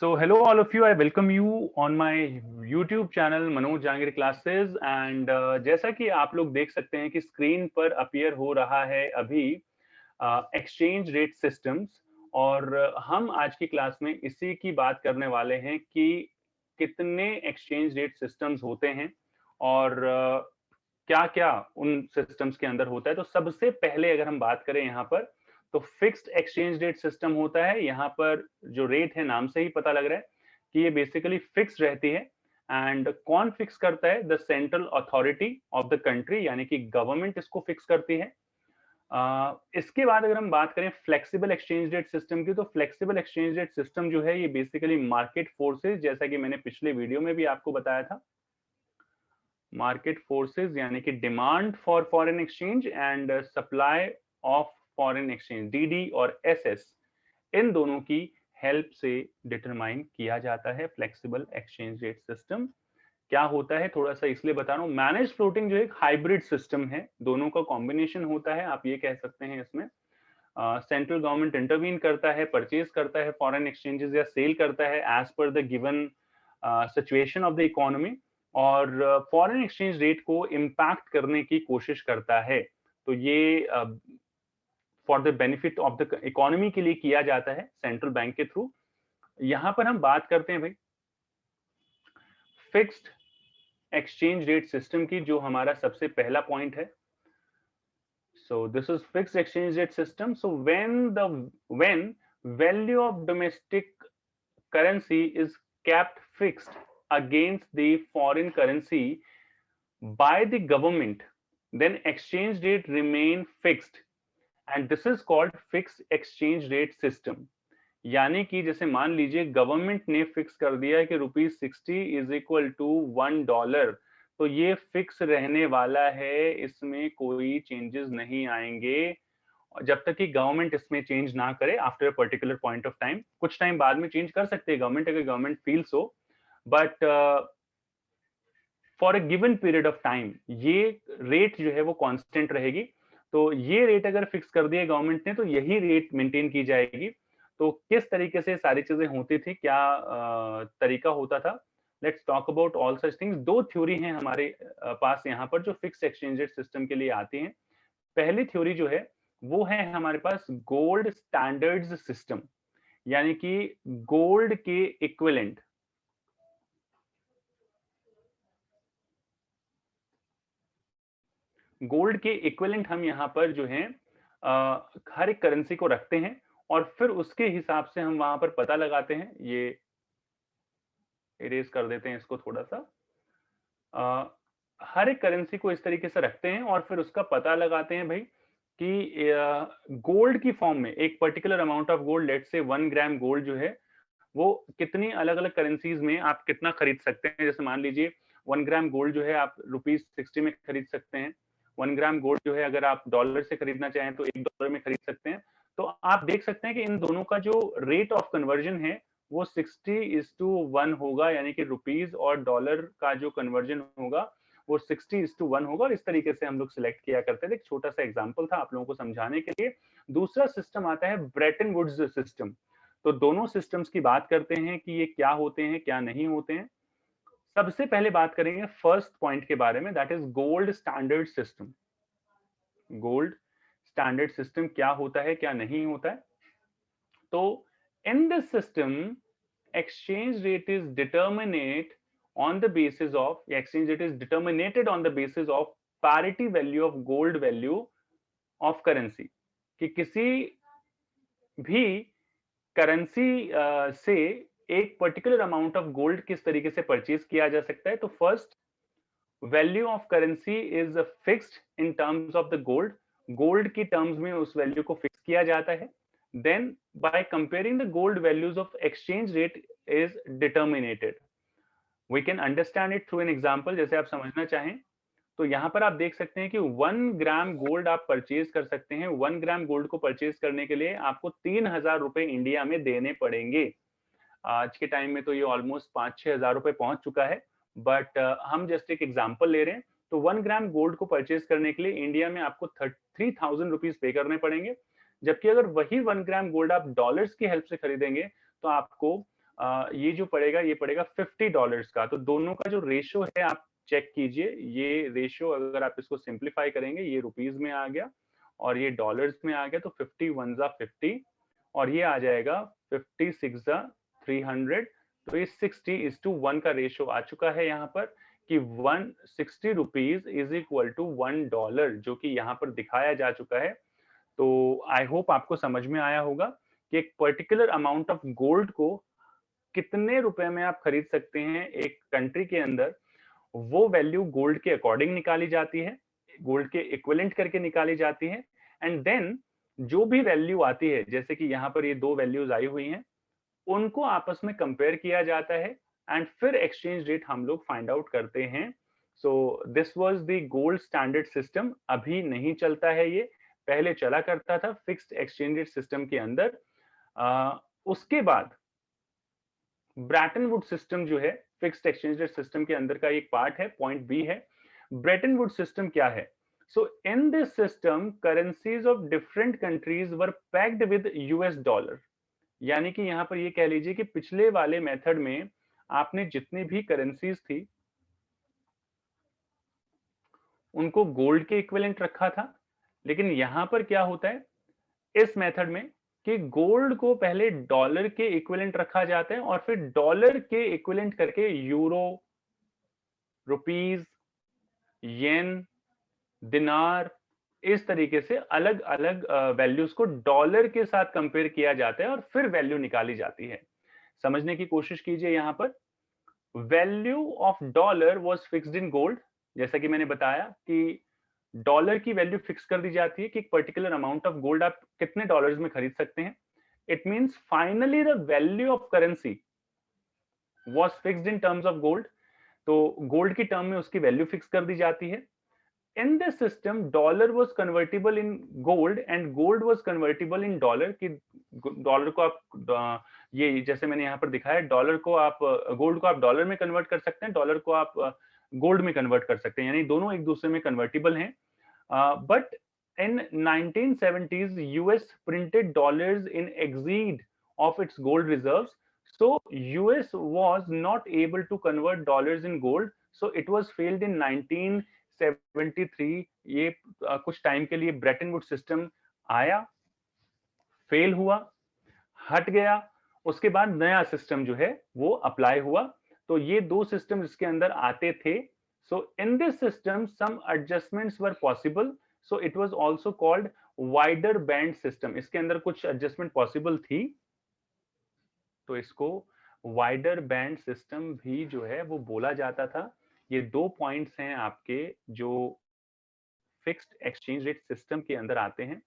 So hello all of you, I welcome you on my YouTube channel Manoj Jahangir classes and जैसा कि आप लोग देख सकते हैं कि स्क्रीन पर अपीयर हो रहा है अभी एक्सचेंज रेट सिस्टम्स और हम आज की क्लास में इसी की बात करने वाले हैं कि कितने एक्सचेंज रेट सिस्टम्स होते हैं और क्या-क्या उन सिस्टम्स के अंदर होता है। तो सबसे पहले अगर हम बात करें यहाँ पर तो फिक्स्ड एक्सचेंज रेट सिस्टम होता है। यहाँ पर जो रेट है नाम से ही पता लग रहा है कि ये बेसिकली फिक्स रहती है। एंड कौन फिक्स करता है? The central authority of the country, यानी कि गवर्नमेंट इसको फिक्स करती है। इसके बाद अगर हम बात करें फ्लेक्सिबल एक्सचेंज रेट सिस्टम की, तो फ्लेक्सिबल एक्सचेंज रेट सिस्टम जो है ये बेसिकली मार्केट फोर्सेज, जैसा कि मैंने पिछले वीडियो में भी आपको बताया था, मार्केट फोर्सेस यानी कि demand for foreign exchange and supply of foreign exchange, DD और एसएस, इन दोनों की हेल्प से डिटरमाइन किया जाता है फ्लेक्सिबल एक्सचेंज रेट सिस्टम। क्या होता है थोड़ा सा इसलिए बता रहा हूँ। मैनेज फ्लोटिंग जो एक हाइब्रिड सिस्टम है, दोनों का कॉम्बिनेशन होता है, आप ये कह सकते हैं। इसमें सेंट्रल गवर्नमेंट इंटरवीन करता है, परचेज करता है फॉरेन एक्सचेंजेस या सेल करता है एज पर the given situation of the economy, और फॉरेन एक्सचेंज रेट को इम्पैक्ट करने की कोशिश करता है। तो ये for the benefit of the economy के लिए किया जाता है सेंट्रल बैंक के थ्रू। यहां पर हम बात करते हैं भाई फिक्स्ड एक्सचेंज रेट सिस्टम की, जो हमारा सबसे पहला पॉइंट है। So this is fixed exchange rate system. So when value of domestic currency is kept fixed against the foreign currency by the government, then exchange rate remain fixed, and this is called fixed exchange rate system. यानी कि जैसे मान लीजिए government ने fix कर दिया है कि ₹60 इज इक्वल टू $1, तो ये फिक्स रहने वाला है, इसमें कोई चेंजेस नहीं आएंगे जब तक कि गवर्नमेंट इसमें चेंज ना करे after a particular point of time. कुछ टाइम बाद में चेंज कर सकते हैं गवर्नमेंट अगर government feel so, but for a given period of time ये रेट जो है वो कांस्टेंट रहेगी। तो ये रेट अगर फिक्स कर दिया गवर्नमेंट ने तो यही रेट मेंटेन की जाएगी। तो किस तरीके से सारी चीजें होती थी, क्या तरीका होता था, let's talk about all such things. दो थ्योरी हैं हमारे पास यहाँ पर जो फिक्स एक्सचेंज रेट सिस्टम के लिए आती हैं। पहली थ्योरी जो है वो है हमारे पास गोल्ड स्टैंडर्ड्स सिस्टम, यानी कि गोल्ड के इक्विवेलेंट, गोल्ड के इक्विवेलेंट हम यहाँ पर जो है हर एक करेंसी को रखते हैं और फिर उसके हिसाब से हम वहां पर पता लगाते हैं। ये इरेज कर देते हैं इसको थोड़ा सा। हर एक करेंसी को इस तरीके से रखते हैं और फिर उसका पता लगाते हैं भाई कि गोल्ड की फॉर्म में एक particular amount of gold, let's say 1 gram gold जो है वो कितनी अलग अलग करेंसीज में आप कितना खरीद सकते हैं। जैसे मान लीजिए 1 ग्राम गोल्ड जो है आप ₹60 में खरीद सकते हैं। 1 ग्राम गोल्ड जो है अगर आप डॉलर से खरीदना चाहें तो $1 में खरीद सकते हैं। तो आप देख सकते हैं कि इन दोनों का जो रेट ऑफ कन्वर्जन है वो 60:1 होगा, यानी कि रुपीज और डॉलर का जो कन्वर्जन होगा वो 60:1 होगा। और इस तरीके से हम लोग सिलेक्ट किया करते थे। एक छोटा सा एग्जाम्पल था आप लोगों को समझाने के लिए। दूसरा सिस्टम आता है ब्रेटन वुड्स सिस्टम। तो दोनों सिस्टम्स की बात करते हैं कि ये क्या होते हैं क्या नहीं होते हैं। सबसे पहले बात करेंगे फर्स्ट पॉइंट के बारे में, that is gold standard system. Gold standard system क्या होता है क्या नहीं होता है। तो इन this system exchange rate is determinate on the basis of, exchange rate is determinated on the basis of parity value of gold value of currency, कि किसी भी करेंसी से एक पर्टिकुलर अमाउंट ऑफ गोल्ड किस तरीके से परचेज किया जा सकता है। तो first value of currency is fixed in terms of the gold, gold की टर्म्स में उस वैल्यू को फिक्स किया जाता है। Then by comparing the gold values of exchange rate is determinated. We can understand it through an example. जैसे आप समझना चाहें तो यहाँ पर आप देख सकते हैं कि 1 ग्राम गोल्ड आप परचेज कर सकते हैं। 1 ग्राम गोल्ड को परचेज करने के लिए आपको 3,000 रुपए इंडिया में देने पड़ेंगे। आज के टाइम में तो ये ऑलमोस्ट 5-6 हजार रुपए पहुंच चुका है, बट हम जस्ट एक एग्जाम्पल ले रहे हैं। तो 1 ग्राम गोल्ड को परचेज करने के लिए इंडिया में आपको 3,000 रुपीज पे करने पड़ेंगे। जबकि अगर वही 1 ग्राम गोल्ड आप डॉलर्स की हेल्प से खरीदेंगे तो आपको ये जो पड़ेगा ये पड़ेगा $50 का। तो दोनों का जो रेशो है आप चेक कीजिए, ये रेशो अगर आप इसको सिंप्लीफाई करेंगे, ये रुपीज में आ गया और ये डॉलर्स में आ गया, तो 50 1 जा 50 और ये आ जाएगा 50 6 जा 300। तो ये 60:1 का रेशो आ चुका है यहाँ पर कि 160 रुपीज इज इक्वल टू $1, जो कि यहाँ पर दिखाया जा चुका है। तो आई होप आपको समझ में आया होगा कि एक पर्टिकुलर अमाउंट ऑफ गोल्ड को कितने रुपए में आप खरीद सकते हैं एक कंट्री के अंदर। वो वैल्यू गोल्ड के अकॉर्डिंग निकाली जाती है, गोल्ड के इक्विवेलेंट करके निकाली जाती है, एंड देन जो भी वैल्यू आती है, जैसे कि यहाँ पर ये दो वैल्यूज आई हुई हैं, उनको आपस में कंपेयर किया जाता है एंड फिर एक्सचेंज रेट हम लोग फाइंड आउट करते हैं। So this was the gold standard system. अभी नहीं चलता है ये, पहले चला करता था फिक्स्ड एक्सचेंज रेट सिस्टम के अंदर। उसके बाद ब्रेटन वुड सिस्टम जो है फिक्स्ड एक्सचेंज रेट सिस्टम के अंदर का एक पार्ट है, पॉइंट बी है। ब्रेटन वुड सिस्टम क्या है? So in this system currencies of different countries were pegged with US dollar. यानी कि यहां पर ये कह लीजिए कि पिछले वाले मेथड में आपने जितनी भी करेंसीज थी उनको गोल्ड के इक्विवेलेंट रखा था, लेकिन यहां पर क्या होता है इस मेथड में कि गोल्ड को पहले डॉलर के इक्विवेलेंट रखा जाता है और फिर डॉलर के इक्विवेलेंट करके यूरो, रुपीज, येन, दिनार, इस तरीके से अलग अलग वैल्यूज को डॉलर के साथ कंपेयर किया जाता है और फिर वैल्यू निकाली जाती है। समझने की कोशिश कीजिए यहां पर value of dollar was fixed in gold. जैसा कि मैंने बताया कि डॉलर की वैल्यू फिक्स कर दी जाती है कि एक पर्टिकुलर अमाउंट ऑफ गोल्ड आप कितने डॉलर्स में खरीद सकते हैं। It means finally the value of currency was fixed in terms of gold. तो गोल्ड की टर्म में उसकी वैल्यू फिक्स कर दी जाती है। इन this system dollar was convertible in gold and gold was convertible in dollar. कि डॉलर को आप ये जैसे मैंने यहाँ पर दिखाया, डॉलर को आप गोल्ड को आप डॉलर में कन्वर्ट कर सकते हैं, डॉलर को आप गोल्ड में कन्वर्ट कर सकते हैं, यानी दोनों एक दूसरे में कन्वर्टिबल हैं। But in 1970s US printed dollars in exceed of its gold reserves, so US was not able to convert dollars in gold, so it was failed in 1973। ये कुछ टाइम के लिए ब्रेटन वुड सिस्टम आया, fail हुआ, हट गया, उसके बाद नया सिस्टम जो है वो अप्लाई हुआ। तो ये दो सिस्टम इसके अंदर आते थे। So in this system some adjustments were possible, so it was also called wider band system. इसके अंदर कुछ एडजस्टमेंट पॉसिबल थी, तो इसको वाइडर बैंड सिस्टम भी जो है वो बोला जाता था। ये दो पॉइंट्स हैं आपके जो फिक्स्ड एक्सचेंज रेट सिस्टम के अंदर आते हैं।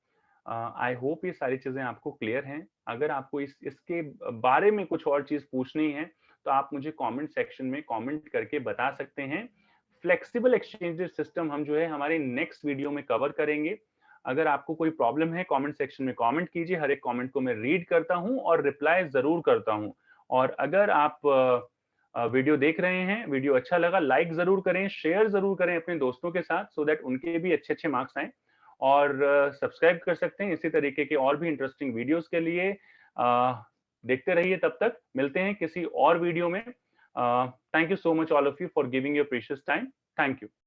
आई होप ये सारी चीजें आपको क्लियर हैं। अगर आपको इसके बारे में कुछ और चीज पूछनी है तो आप मुझे कमेंट सेक्शन में कमेंट करके बता सकते हैं। फ्लेक्सिबल एक्सचेंज रेट सिस्टम हम जो है हमारे नेक्स्ट वीडियो में कवर करेंगे। अगर आपको कोई प्रॉब्लम है कमेंट सेक्शन में कमेंट कीजिए, हर एक कमेंट को मैं रीड करता हूं और रिप्लाई जरूर करता हूं। और अगर आप वीडियो देख रहे हैं, वीडियो अच्छा लगा, लाइक जरूर करें, शेयर जरूर करें अपने दोस्तों के साथ, सो दैट उनके भी अच्छे अच्छे मार्क्स आए। और सब्सक्राइब कर सकते हैं इसी तरीके के और भी इंटरेस्टिंग वीडियोस के लिए। देखते रहिए, तब तक मिलते हैं किसी और वीडियो में। Thank you so much all of you for giving your precious time. Thank you.